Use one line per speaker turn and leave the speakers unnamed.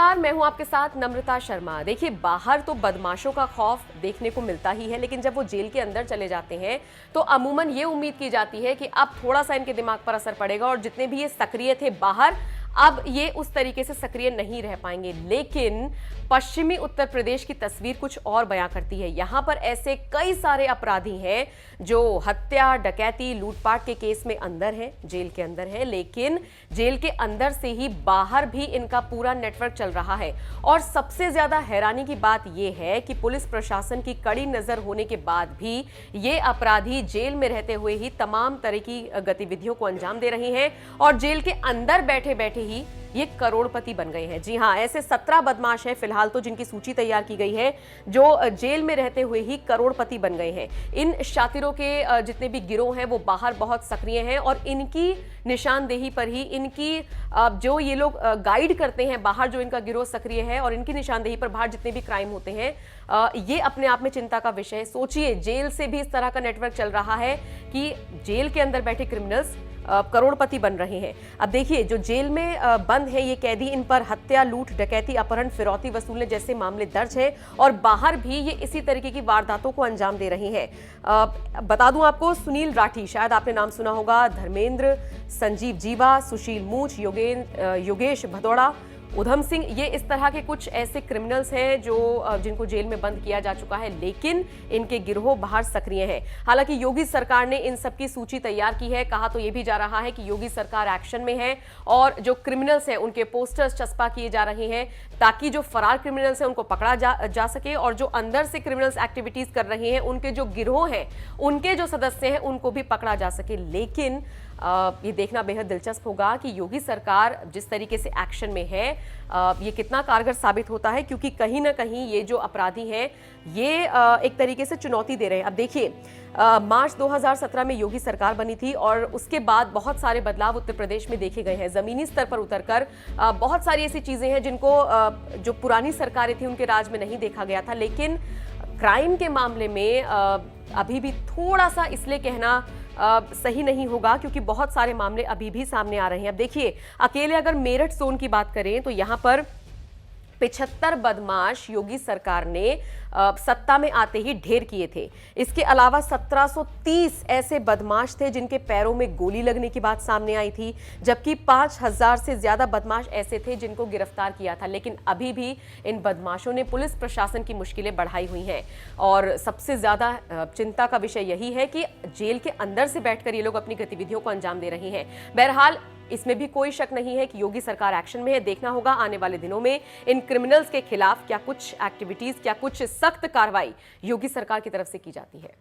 नमस्कार, मैं हूं आपके साथ नम्रता शर्मा। देखिए, बाहर तो बदमाशों का खौफ देखने को मिलता ही है, लेकिन जब वो जेल के अंदर चले जाते हैं तो अमूमन ये उम्मीद की जाती है कि अब थोड़ा सा इनके दिमाग पर असर पड़ेगा और जितने भी ये सक्रिय थे बाहर, अब ये उस तरीके से सक्रिय नहीं रह पाएंगे। लेकिन पश्चिमी उत्तर प्रदेश की तस्वीर कुछ और बयां करती है। यहां पर ऐसे कई सारे अपराधी हैं जो हत्या, डकैती, लूटपाट के केस में अंदर हैं, जेल के अंदर हैं, लेकिन जेल के अंदर से ही बाहर भी इनका पूरा नेटवर्क चल रहा है। और सबसे ज्यादा हैरानी की बात यह है कि पुलिस प्रशासन की कड़ी नजर होने के बाद भी ये अपराधी जेल में रहते हुए ही तमाम तरह की गतिविधियों को अंजाम दे रहे हैं और जेल के अंदर बैठे बैठे ही ये करोड़पति बन गए हैं। जी हां, ऐसे 17 बदमाश हैं फिलहाल तो जिनकी सूची तैयार की गई है, जो जेल में रहते हुए ही करोड़पति बन गए हैं। इन शातिरों के जितने भी गिरोह हैं वो बाहर बहुत सक्रिय हैं और इनकी निशानदेही पर ही इनकी जो ये लोग गाइड करते हैं बाहर, जो इनका गिरोह सक्रिय है और इनकी निशानदेही पर बाहर जितने भी क्राइम होते हैं, ये अपने आप में चिंता का विषय है। सोचिए, जेल से भी इस तरह का नेटवर्क चल रहा है कि जेल के अंदर बैठे क्रिमिनल्स करोड़पति बन रहे हैं। अब देखिए, जो जेल में बंद है ये कैदी, इन पर हत्या, लूट, डकैती, अपहरण, फिरौती वसूलने जैसे मामले दर्ज हैं और बाहर भी ये इसी तरीके की वारदातों को अंजाम दे रहे हैं। बता दूं आपको, सुनील राठी, शायद आपने नाम सुना होगा, धर्मेंद्र, संजीव जीवा, सुशील मूछ, योगेश भदौड़ा, उधम सिंह, ये इस तरह के कुछ ऐसे क्रिमिनल्स हैं जो जिनको जेल में बंद किया जा चुका है, लेकिन इनके गिरोह बाहर सक्रिय हैं। हालांकि योगी सरकार ने इन सब की सूची तैयार की है। कहा तो ये भी जा रहा है कि योगी सरकार एक्शन में है और जो क्रिमिनल्स हैं उनके पोस्टर्स चस्पा किए जा रहे हैं ताकि जो फरार क्रिमिनल्स हैं उनको पकड़ा जा सके और जो अंदर से क्रिमिनल्स एक्टिविटीज कर रहे हैं, उनके जो गिरोह हैं, उनके जो सदस्य हैं, उनको भी पकड़ा जा सके। लेकिन ये देखना बेहद दिलचस्प होगा कि योगी सरकार जिस तरीके से एक्शन में है, ये कितना कारगर साबित होता है, क्योंकि कहीं ना कहीं ये जो अपराधी हैं ये एक तरीके से चुनौती दे रहे हैं। अब देखिए, मार्च 2017 में योगी सरकार बनी थी और उसके बाद बहुत सारे बदलाव उत्तर प्रदेश में देखे गए हैं। जमीनी स्तर पर उतरकर बहुत सारी ऐसी चीजें हैं जिनको जो पुरानी सरकारें थी उनके राज में नहीं देखा गया था। लेकिन क्राइम के मामले में अभी भी थोड़ा सा इसलिए कहना सही नहीं होगा क्योंकि बहुत सारे मामले अभी भी सामने आ रहे हैं। अब देखिए, अकेले अगर मेरठ जोन की बात करें तो यहां पर 75 बदमाश योगी सरकार ने सत्ता में आते ही ढेर किए थे। इसके अलावा 1730 ऐसे बदमाश थे जिनके पैरों में गोली लगने की बात सामने आई थी, जबकि 5000 से ज्यादा बदमाश ऐसे थे जिनको गिरफ्तार किया था। लेकिन अभी भी इन बदमाशों ने पुलिस प्रशासन की मुश्किलें बढ़ाई हुई हैं और सबसे ज्यादा चिंता का विषय यही है कि जेल के अंदर से बैठकर ये लोग अपनी गतिविधियों को अंजाम दे रहे हैं। बहरहाल, इसमें भी कोई शक नहीं है कि योगी सरकार एक्शन में है। देखना होगा आने वाले दिनों में इन क्रिमिनल्स के खिलाफ क्या कुछ एक्टिविटीज, क्या कुछ सख्त कार्रवाई योगी सरकार की तरफ से की जाती है।